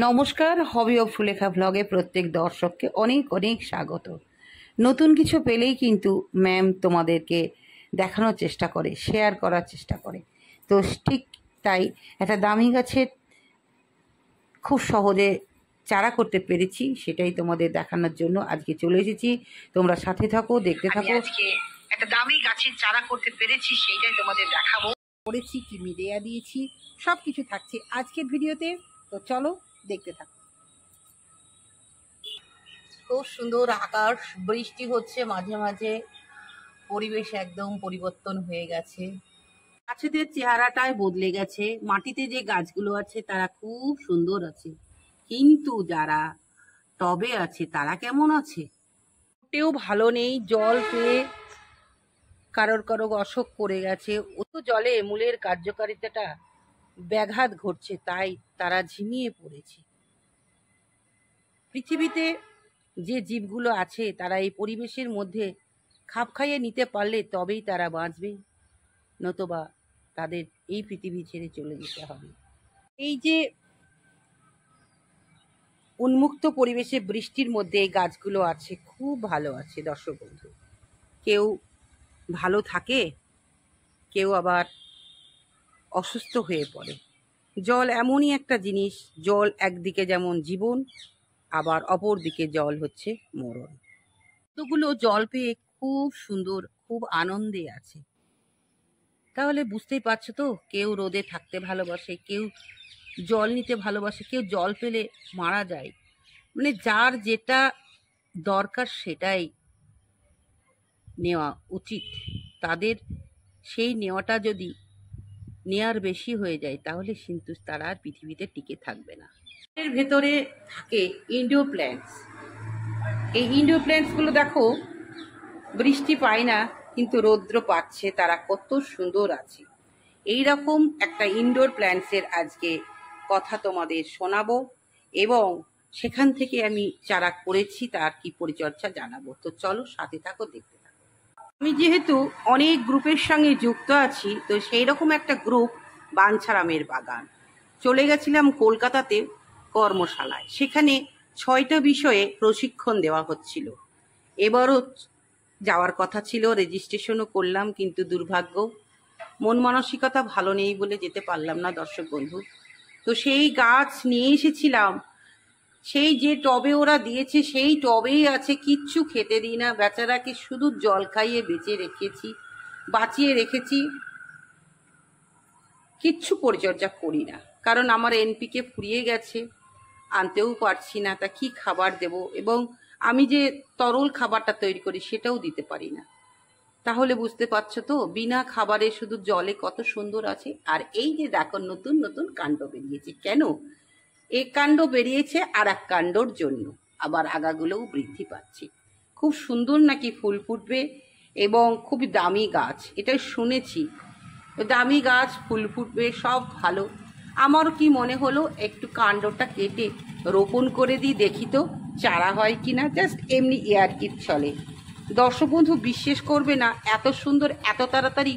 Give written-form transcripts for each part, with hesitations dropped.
নমস্কার, hobby of Sulekha ব্লগে প্রত্যেক দর্শককে অনেক অনেক স্বাগত। নতুন কিছু পেলেই কিন্তু ম্যাম তোমাদেরকে দেখানোর চেষ্টা করে, শেয়ার করার চেষ্টা করে। তো ঠিক তাই একটা দামি গাছের খুব সহজে চারা করতে পেরেছি, সেটাই তোমাদের দেখানোর জন্য আজকে চলে এসেছি। তোমরা সাথে থাকো, দেখতে থাকো। আজকে একটা দামি গাছের চারা করতে পেরেছি, সেইটাই তোমাদের দেখাবো। করেছি কি মিডিয়া দিয়েছি, সব কিছু থাকছে আজকের ভিডিওতে। তো চলো দেখতে থাকো। খুব সুন্দর আকাশ, বৃষ্টি হচ্ছে মাঝে মাঝে, পরিবেশ একদম পরিবর্তন হয়ে গেছে, গাছেদের চেহারাটাই বদলে গেছে। মাটিতে যে গাছগুলো আছে তারা খুব সুন্দর আছে, কিন্তু যারা টবে আছে তারা কেমন আছে? মোটেও ভালো নেই। জল পেয়ে কারোর কারো অসুখ করে গেছে। অত জলে মূলের কার্যকারিতাটা ব্যাঘাত ঘটছে, তাই তারা ঝিমিয়ে পড়েছে। পৃথিবীতে যে জীবগুলো আছে তারা এই পরিবেশের মধ্যে খাপ খাইয়ে নিতে পারলে তবেই তারা বাঁচবে, নতুবা তাদের এই পৃথিবী ছেড়ে চলে যেতে হবে। এই যে উন্মুক্ত পরিবেশে বৃষ্টির মধ্যে এই গাছগুলো আছে, খুব ভালো আছে দর্শক বন্ধু। কেউ ভালো থাকে, কেউ আবার অসুস্থ হয়ে পড়ে। জল এমনই একটা জিনিস, জল একদিকে যেমন জীবন, আবার অপর দিকে জল হচ্ছে মরণ। কতগুলো জল পেয়ে খুব সুন্দর, খুব আনন্দে আছে। তাহলে বুঝতেই পারছো তো, কেউ রোদে থাকতে ভালোবাসে, কেউ জল নিতে ভালোবাসে, কেউ জল পেলে মারা যায়। মানে যার যেটা দরকার সেটাই নেওয়া উচিত তাদের। সেই নেওয়াটা যদি নেয়ার বেশি হয়ে যায় তাহলে কিন্তু তারা আর পৃথিবীতে টিকে থাকবে না। এর ভেতরে থাকে ইনডোর প্ল্যান্টস। এই ইনডোর প্ল্যান্টসগুলো দেখো, বৃষ্টি পায় না কিন্তু রৌদ্র পাচ্ছে, তারা কত সুন্দর আছে। এই রকম একটা ইনডোর প্ল্যান্টসের আজকে কথা তোমাদের শোনাবো, এবং সেখান থেকে আমি চারা করেছি তার কি পরিচর্যা জানাবো। তো চলো সাথে থাকো, দেখতে থাকো। আমি যেহেতু অনেক গ্রুপের সঙ্গে যুক্ত আছি, তো সেই রকম একটা গ্রুপ বাঞ্ছারামের বাগান। চলে গেছিলাম কলকাতাতে কর্মশালায়, সেখানে 6টা বিষয়ে প্রশিক্ষণ দেওয়া হচ্ছিল। এবারও যাওয়ার কথা ছিল, রেজিস্ট্রেশনও করলাম, কিন্তু দুর্ভাগ্য মন মানসিকতা ভালো নেই বলে যেতে পারলাম না দর্শক বন্ধু। তো সেই গাছ নিয়ে এসেছিলাম, সেই যে টবে ওরা দিয়েছে সেই টবেই আছে, কিচ্ছু খেতে দিই না বেচারাকে, শুধু জল খাইয়ে বাঁচিয়ে রেখেছি। কিচ্ছু পরিচর্যা করি না, কারণ আমার এনপিকে ফুরিয়ে গেছে, আনতেও পারছি না। তা কি খাবার দেব, এবং আমি যে তরল খাবারটা তৈরি করি সেটাও দিতে পারি না। তাহলে বুঝতে পারছো তো, বিনা খাবারে শুধু জলে কত সুন্দর আছে। আর এই যে দেখো নতুন নতুন কাণ্ড বেরিয়েছে, কেন এই কাণ্ড বেরিয়েছে? আর এক কাণ্ডর জন্য, আবার আগাগুলোও বৃদ্ধি পাচ্ছে। খুব সুন্দর নাকি ফুল ফুটবে, এবং খুব দামি গাছ, এটা শুনেছি। দামি গাছ, ফুল ফুটবে, সব ভালো। আমারও কি মনে হলো একটু কাণ্ডটা কেটে রোপণ করে দিই, দেখি তো চারা হয় কিনা। জাস্ট এমনি ইয়ারকির চলে। দর্শক বন্ধু বিশ্বাস করবে না, এত সুন্দর এত তাড়াতাড়ি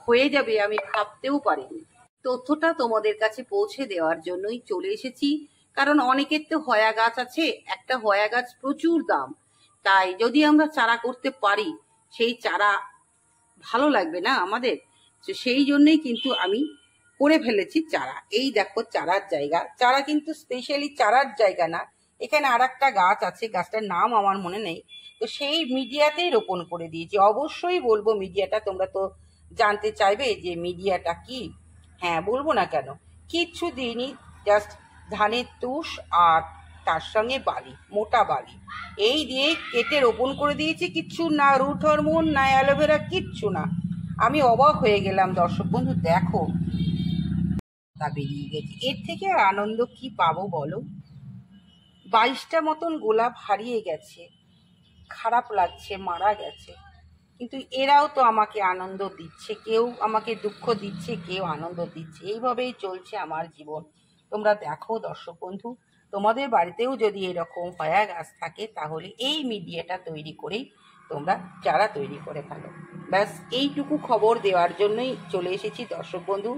হয়ে যাবে আমি ভাবতেও পারিনি। তথ্যটা তোমাদের কাছে পৌঁছে দেওয়ার জন্যই চলে এসেছি, কারণ অনেকের তো হয়া গাছ আছে, একটা হয়া গাছ প্রচুর দাম। তাই যদি আমরা চারা করতে পারি, সেই চারা ভালো লাগবে না আমাদের? সেই জন্যই কিন্তু আমি করে ফেলেছি চারা। এই দেখো চারার জায়গা, চারা কিন্তু স্পেশালি চারার জায়গা না, এখানে আর একটা গাছ আছে, গাছটার নাম আমার মনে নেই। তো সেই মিডিয়াতেই রোপণ করে দিয়েছি। অবশ্যই বলবো মিডিয়াটা, তোমরা তো জানতে চাইবে যে মিডিয়াটা কি। হ্যাঁ, বলবো না কেন। কিচ্ছু দিইনি, জাস্ট ধানের তুষ আর তার সঙ্গে বালি, মোটা বালি, এই দিয়ে কেটে রোপণ করে দিয়েছি। কিচ্ছু না রুট হরমোন, না অ্যালোভেরা, কিচ্ছু না। আমি অবাক হয়ে গেলাম দর্শক বন্ধু, দেখো তা বেরিয়ে গেছে। এর থেকে আর আনন্দ কি পাবো বলো? 22টা মতন গোলাপ হারিয়ে গেছে, খারাপ লাগছে, মারা গেছে, কিন্তু এরাও তো আমাকে আনন্দ দিচ্ছে। কেউ আমাকে দুঃখ দিচ্ছে, কেউ আনন্দ দিচ্ছে। এইভাবেই চলছে আমার জীবন। তোমরা দেখো দর্শক বন্ধু, তোমাদের বাড়িতেও যদি এরকম হয়া গাছ থাকে তাহলে এই মিডিয়াটা তৈরি করেই তোমরা চারা তৈরি করে ফেলো। ব্যাস এইটুকু খবর দেওয়ার জন্যই চলে এসেছি দর্শক বন্ধু।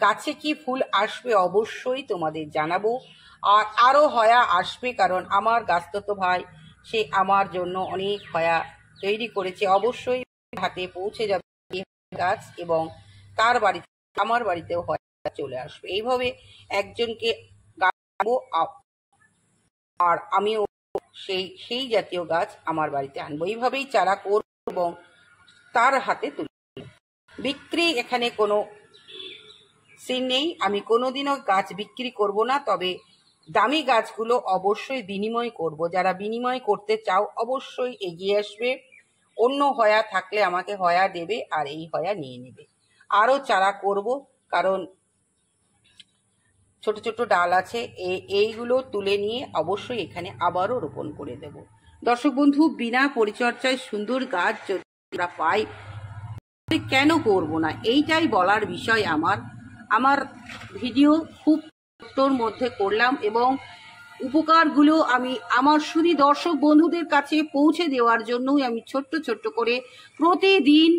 গাছে কি ফুল আসবে অবশ্যই তোমাদের জানাবো। আর আরও হয়া আসবে, কারণ আমার গাছতো ভাই সে আমার জন্য অনেক হয়া তৈরি করেছে। অবশ্যই হাতে পৌঁছে যাবে গাছ, এবং তার বাড়িতে আমার বাড়িতেও হয়া চলে আসবে। এইভাবে একজনকে গাছ আনবো, আর আমিও সেই জাতীয় গাছ আমার বাড়িতে আনবো। এইভাবেই চারা করবো এবং তার হাতে তুলে বিক্রি, এখানে কোনো সিন নেই। আমি কোনোদিনও গাছ বিক্রি করব না, তবে দামি গাছগুলো অবশ্যই বিনিময় করব। যারা বিনিময় করতে চাও অবশ্যই এগিয়ে আসবে। অন্য হয়া থাকলে আমাকে হয়া দেবে, আর এই হয়া নিয়ে নেবে। আরও চারা করব, কারণ ছোট ছোট ডাল আছে, এইগুলো তুলে নিয়ে অবশ্যই এখানে আবারও রোপণ করে দেব। দর্শক বন্ধু, বিনা পরিচর্যায় সুন্দর গাছ যদি আমরা পাই কেন করব না, এইটাই বলার বিষয় আমার ভিডিও খুব ছোট্টর মধ্যে করলাম, এবং উপকারগুলো আমি আমার শুধু দর্শক বন্ধুদের কাছে পৌঁছে দেওয়ার জন্যই আমি ছোট্ট ছোট্ট করে প্রতিদিন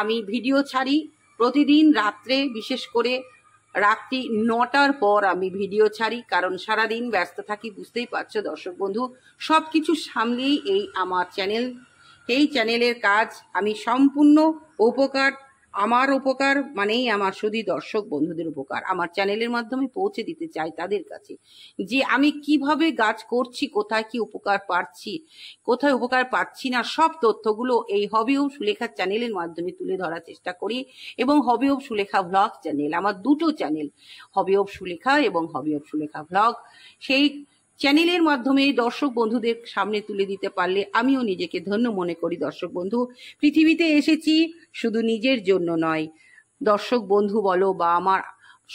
আমি ভিডিও ছাড়ি। প্রতিদিন রাত্রে, বিশেষ করে রাত্রি 9টার পর আমি ভিডিও ছাড়ি, কারণ সারাদিন ব্যস্ত থাকি, বুঝতেই পারছো দর্শক বন্ধু। সব কিছু সামলেই এই আমার চ্যানেল, এই চ্যানেলের কাজ আমি সম্পূর্ণ আমার উপকার মানেই আমার শুধু দর্শক বন্ধুদের উপকার আমার চ্যানেলের মাধ্যমে পৌঁছে দিতে চাই তাদের কাছে, যে আমি কিভাবে গাছ করছি, কোথায় কি উপকার পাচ্ছি, কোথায় উপকার পাচ্ছি না, সব তথ্যগুলো এই হবি অফ সুলেখা চ্যানেলের মাধ্যমে তুলে ধরার চেষ্টা করি। এবং hobby of Sulekha vlog channel, আমার দুটো চ্যানেল, হবি অফ সুলেখা এবং হবি অফ সুলেখা ভ্লগ, সেই চ্যানেলের মাধ্যমে দর্শক বন্ধুদের সামনে তুলে দিতে পারলে আমিও নিজেকে ধন্য মনে করি। দর্শক বন্ধু, পৃথিবীতে এসেছি শুধু নিজের জন্য নয়, দর্শক বন্ধু বলো বা আমার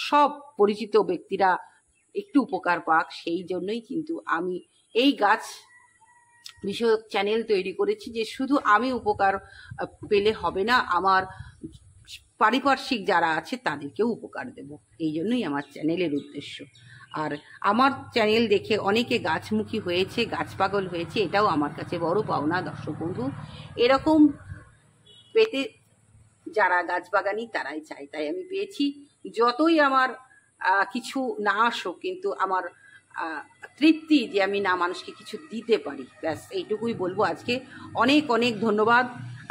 সব পরিচিত ব্যক্তিরা একটু উপকার পাক, সেই জন্যই কিন্তু আমি এই গাছ বিষয়ক চ্যানেল তৈরি করেছি, যে শুধু আমি উপকার পেলে হবে না, আমার পারিপার্শ্বিক যারা আছে তাদেরকেও উপকার দেব। এই জন্যই আমার চ্যানেলের উদ্দেশ্য। আর আমার চ্যানেল দেখে অনেকে গাছমুখী হয়েছে, গাছ পাগল হয়েছে, এটাও আমার কাছে বড় পাওনা। দর্শক বন্ধু, এরকম পেতে যারা গাছ বাগানি তারাই চাই, তাই আমি পেয়েছি। যতই আমার কিছু না আসুক, কিন্তু আমার তৃপ্তি যে আমি না মানুষকে কিছু দিতে পারি, ব্যাস এইটুকুই বলবো আজকে। অনেক অনেক ধন্যবাদ।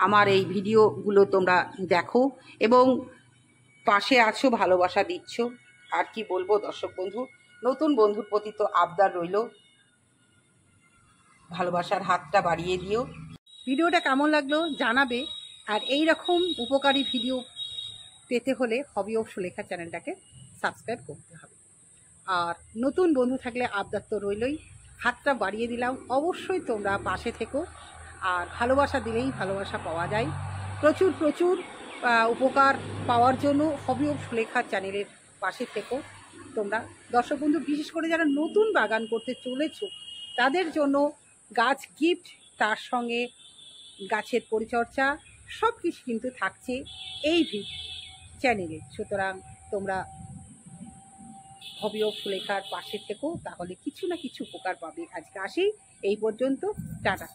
আমার এই ভিডিওগুলো তোমরা দেখো এবং পাশে আছো, ভালোবাসা দিচ্ছ। আর কি বলবো দর্শক বন্ধু, নতুন বন্ধুর প্রতি তো আবদার রইল, ভালোবাসার হাতটা বাড়িয়ে দিও। ভিডিওটা কেমন লাগলো জানাবে। আর এই রকম উপকারী ভিডিও পেতে হলে হবি অফ সুলেখা চ্যানেলটাকে সাবস্ক্রাইব করতে হবে। আর নতুন বন্ধু থাকলে আবদার তো রইলই, হাতটা বাড়িয়ে দিলাম। অবশ্যই তোমরা পাশে থেকো, আর ভালোবাসা দিলেই ভালোবাসা পাওয়া যায়। প্রচুর প্রচুর উপকার পাওয়ার জন্য হবি অফ সুলেখা চ্যানেলের পাশে থেকো তোমরা। দর্শক বন্ধু, বিশেষ করে যারা নতুন বাগান করতে চলেছো তাদের জন্য গাছ গিফট, তার সঙ্গে গাছের পরিচর্যা সব কিছু কিন্তু থাকছে এই চ্যানেলে। সুতরাং তোমরা হবি অফ সুলেখার পাশে থেকো, তাহলে কিছু না কিছু উপকার পাবে। আজকে আসি, এই পর্যন্ত, টাটা।